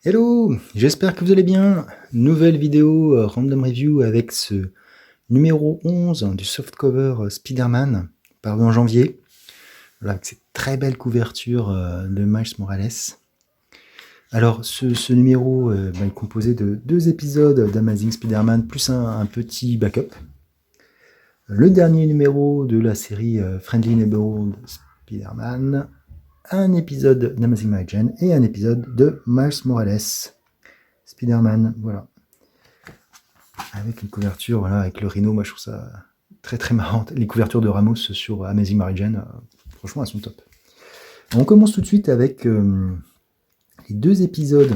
Hello, j'espère que vous allez bien. Nouvelle vidéo random review avec ce numéro 11 du softcover Spider-Man paru en janvier. Voilà, avec cette très belle couverture de Miles Morales. Alors ce numéro est composé de 2 épisodes d'Amazing Spider-Man plus un petit backup. Le dernier numéro de la série Friendly Neighborhood Spider-Man, un épisode d'Amazing Mary Jane et un épisode de Miles Morales Spider-Man, voilà. Avec une couverture, voilà, avec le rhino, moi je trouve ça très très marrant. Les couvertures de Ramos sur Amazing Mary Jane, franchement elles sont top. On commence tout de suite avec les 2 épisodes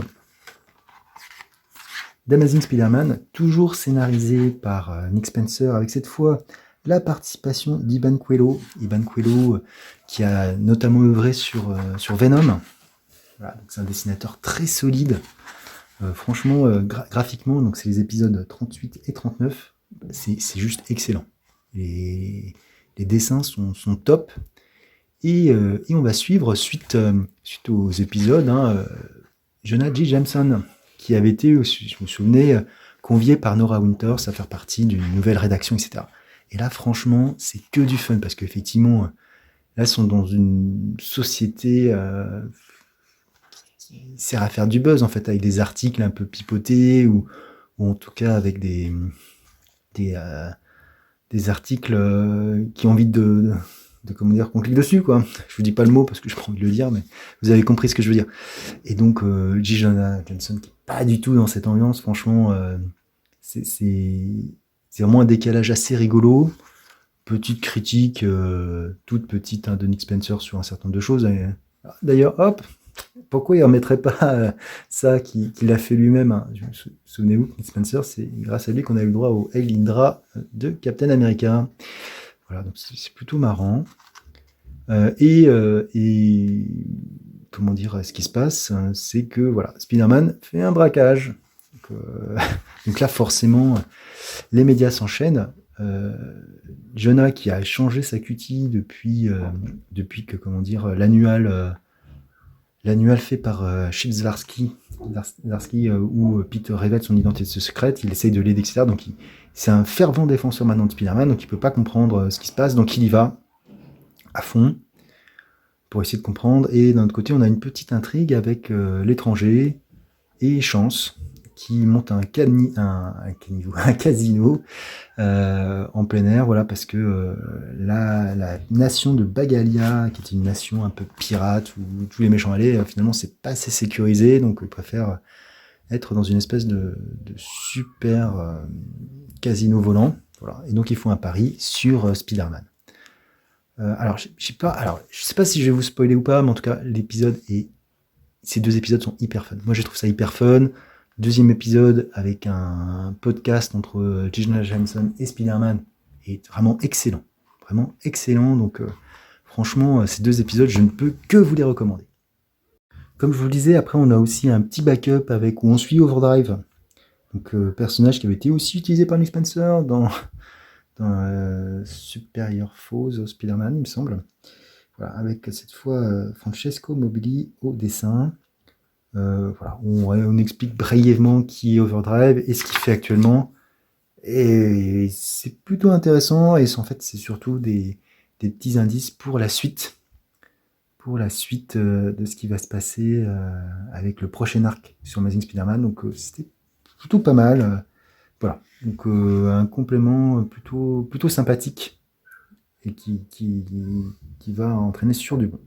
d'Amazing Spider-Man, toujours scénarisés par Nick Spencer, avec cette fois la participation d'Iban Coelho. Iban Coelho qui a notamment œuvré sur Venom. Voilà, c'est un dessinateur très solide. Franchement, graphiquement, donc c'est les épisodes 38 et 39, c'est juste excellent. Les dessins sont top. Et on va suivre, suite aux épisodes, Jonah J. Jameson, qui avait été, je me souvenais, convié par Nora Winters à faire partie d'une nouvelle rédaction, etc. Et là, franchement, c'est que du fun, parce qu'effectivement, là, ils sont dans une société qui sert à faire du buzz, en fait, avec des articles un peu pipotés, ou en tout cas avec des articles qui ont envie de comment dire, qu'on clique dessus, quoi. Je vous dis pas le mot parce que je pas envie de le dire, mais vous avez compris ce que je veux dire. Et donc, J. Jonah Jameson, qui est pas du tout dans cette ambiance, franchement, c'est vraiment un décalage assez rigolo. Petite critique, toute petite, de Nick Spencer sur un certain nombre de choses. D'ailleurs, hop, pourquoi il ne remettrait pas ça qu'il a fait lui-même, souvenez-vous, Nick Spencer, c'est grâce à lui qu'on a eu le droit au Hail Hydra de Captain America. Voilà, donc c'est plutôt marrant. Et comment dire, ce qui se passe, c'est que voilà, Spider-Man fait un braquage. Donc là, forcément, les médias s'enchaînent. Jonah, qui a changé sa cutie depuis que, comment dire, l'annual fait par Chip Zdarsky, où Peter révèle son identité secrète, il essaye de l'aider, etc. Donc c'est un fervent défenseur maintenant de Spider-Man, donc il ne peut pas comprendre ce qui se passe, donc il y va à fond pour essayer de comprendre. Et d'un autre côté, on a une petite intrigue avec l'étranger et Chance, qui monte un casino en plein air, voilà, parce que la nation de Bagalia, qui est une nation un peu pirate, où tous les méchants allaient, finalement c'est pas assez sécurisé, donc ils préfèrent être dans une espèce de super casino volant, voilà. Et donc ils font un pari sur Spider-Man. Alors, je sais pas si je vais vous spoiler ou pas, mais en tout cas, ces 2 épisodes sont hyper fun. Moi, je trouve ça hyper fun. Deuxième épisode avec un podcast entre J. Jonah Jameson et Spider-Man est vraiment excellent. Vraiment excellent. Donc, franchement, ces 2 épisodes, je ne peux que vous les recommander. Comme je vous le disais, après, on a aussi un petit backup où on suit Overdrive. Donc, personnage qui avait été aussi utilisé par Nick Spencer dans Superior Foes Spider-Man, il me semble. Voilà, avec cette fois Francesco Mobili au dessin. Voilà, on explique brièvement qui est Overdrive et ce qu'il fait actuellement. Et c'est plutôt intéressant. Et en fait, c'est surtout des petits indices pour la suite. De ce qui va se passer avec le prochain arc sur Amazing Spider-Man. Donc c'était plutôt pas mal. Voilà, donc un complément plutôt sympathique et qui va entraîner sur du bon.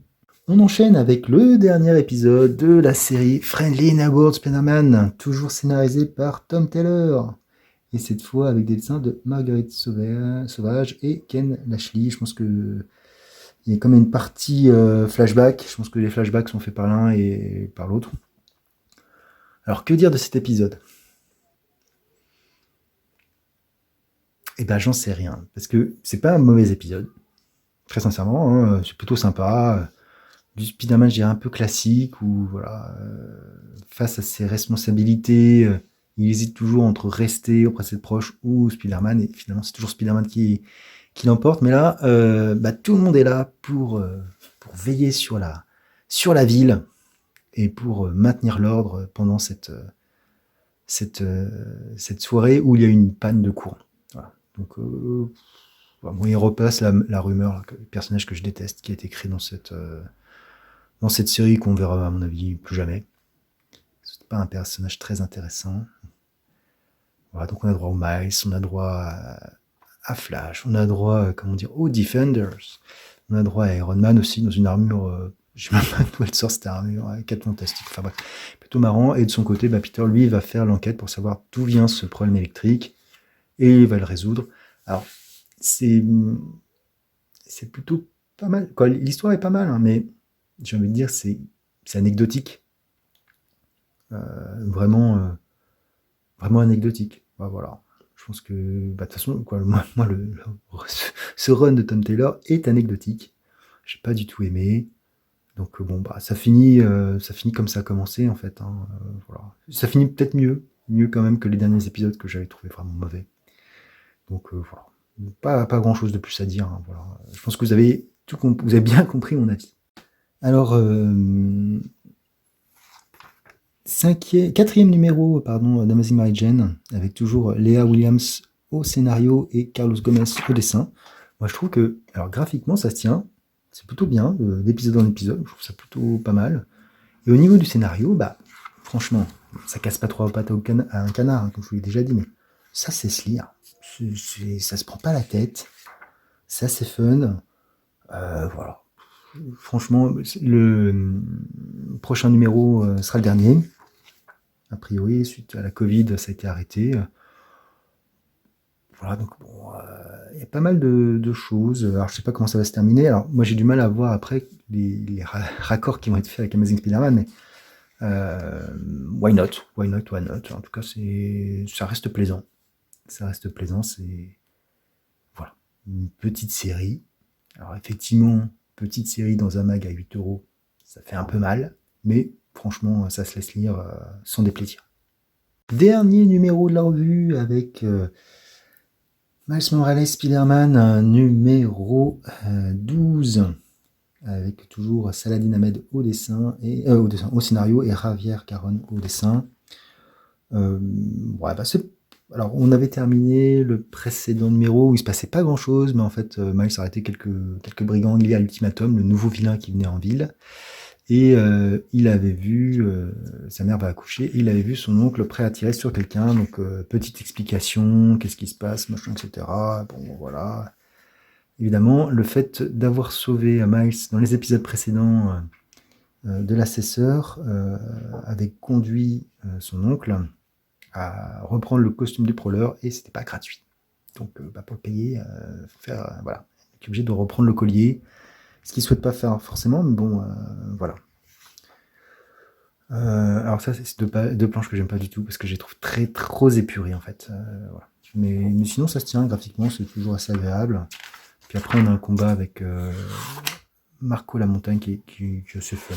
On enchaîne avec le dernier épisode de la série Friendly Neighborhood Spider-Man, toujours scénarisé par Tom Taylor. Et cette fois avec des dessins de Marguerite Sauvage et Ken Lashley. Je pense que il y a comme une partie flashback. Je pense que les flashbacks sont faits par l'un et par l'autre. Alors que dire de cet épisode ? Eh ben j'en sais rien, parce que c'est pas un mauvais épisode, très sincèrement, c'est plutôt sympa, du Spider-Man, je dirais un peu classique, où voilà, face à ses responsabilités, il hésite toujours entre rester auprès de ses proches ou Spider-Man, et finalement c'est toujours Spider-Man qui l'emporte, mais là, tout le monde est là pour veiller sur la ville, et pour maintenir l'ordre pendant cette soirée où il y a eu une panne de courant. Voilà. Donc, bon, il repasse la rumeur, là, le personnage que je déteste, qui est écrit dans cette série qu'on verra, à mon avis, plus jamais. C'est pas un personnage très intéressant. Voilà, donc on a droit aux Miles, on a droit à Flash, on a droit, aux Defenders. On a droit à Iron Man aussi, dans une armure, je sais même pas d'où elle sort cette armure, 4 fantastique, enfin bref, plutôt marrant. Et de son côté, Peter, lui, va faire l'enquête pour savoir d'où vient ce problème électrique, et il va le résoudre. Alors, c'est plutôt pas mal, quoi. L'histoire est pas mal, hein, mais j'ai envie de dire, c'est anecdotique. Vraiment anecdotique. Bah, voilà. Je pense que, de toute façon, quoi, moi ce run de Tom Taylor est anecdotique. J'ai pas du tout aimé. Donc bon, bah ça finit comme ça a commencé en fait. Hein. Voilà. Ça finit peut-être mieux quand même que les derniers épisodes que j'avais trouvé vraiment mauvais. Donc voilà. Pas grand chose de plus à dire. Hein, voilà. Je pense que vous avez bien compris mon avis. Alors, quatrième numéro d'Amazing Mary Jane, avec toujours Léa Williams au scénario et Carlos Gomez au dessin. Moi je trouve que, alors graphiquement ça se tient, c'est plutôt bien, d'épisode en épisode, je trouve ça plutôt pas mal. Et au niveau du scénario, bah franchement, ça casse pas trois pattes à un canard, hein, comme je vous l'ai déjà dit, mais ça c'est se lire, ça se prend pas la tête, c'est assez fun, voilà. Franchement, le prochain numéro sera le dernier. A priori, suite à la Covid, ça a été arrêté. Voilà, donc bon, il y a pas mal de choses. Alors, je sais pas comment ça va se terminer. Alors, moi, j'ai du mal à voir après les raccords qui vont être faits avec Amazing Spider-Man, mais why not? Why not? En tout cas, ça reste plaisant. Ça reste plaisant, c'est voilà, une petite série. Alors, effectivement, petite série dans un mag à 8€, ça fait un peu mal, mais franchement, ça se laisse lire sans déplaisir. Dernier numéro de la revue avec Miles Morales Spider-Man numéro 12, avec toujours Saladin Ahmed au dessin et au scénario et Javier Caron au dessin. Ouais, bah alors on avait terminé le précédent numéro où il se passait pas grand chose, mais en fait Miles arrêtait quelques brigands liés à l'ultimatum, le nouveau vilain qui venait en ville. Et il avait vu, sa mère va accoucher, et il avait vu son oncle prêt à tirer sur quelqu'un, donc petite explication, qu'est-ce qui se passe, machin, etc. Bon, voilà. Évidemment, le fait d'avoir sauvé Miles dans les épisodes précédents de l'assesseur avait conduit son oncle à reprendre le costume du prowler, et c'était pas gratuit. Donc pour le payer, voilà, il est obligé de reprendre le collier, ce qu'il souhaite pas faire forcément, mais bon, voilà. Alors ça, c'est deux planches que j'aime pas du tout, parce que je les trouve trop épurées, en fait. Voilà. Mais sinon, ça se tient, graphiquement, c'est toujours assez agréable. Puis après, on a un combat avec Marco la Montagne qui est assez fun.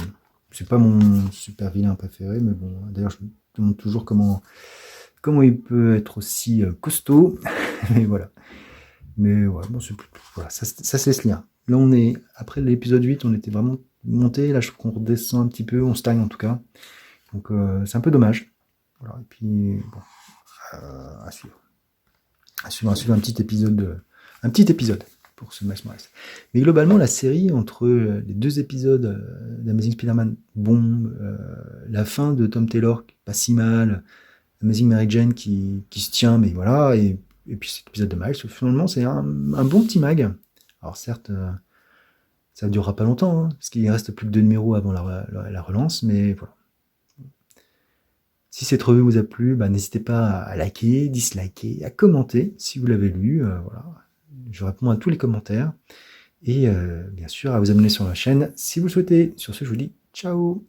C'est pas mon super vilain préféré, mais bon, d'ailleurs, je me demande toujours comment il peut être aussi costaud. Mais voilà. Mais ouais, bon, voilà, ça se laisse lire. Là, après l'épisode 8, on était vraiment monté. Là, je trouve qu'on redescend un petit peu, on stagne en tout cas. Donc, c'est un peu dommage. Voilà, et puis, bon, à suivre. À suivre un petit épisode pour ce Miles Morales. Mais globalement, la série, entre les deux épisodes d'Amazing Spider-Man, bon, la fin de Tom Taylor, pas si mal, Amazing Mary Jane qui se tient, mais voilà, et puis cet épisode de Miles, finalement, c'est un bon petit mag. Alors certes, ça ne durera pas longtemps, hein, parce qu'il reste plus que 2 numéros avant la relance, mais voilà. Si cette revue vous a plu, bah, n'hésitez pas à liker, disliker, à commenter si vous l'avez lu. Voilà. Je réponds à tous les commentaires. Et bien sûr, à vous abonner sur la chaîne si vous le souhaitez. Sur ce, je vous dis ciao!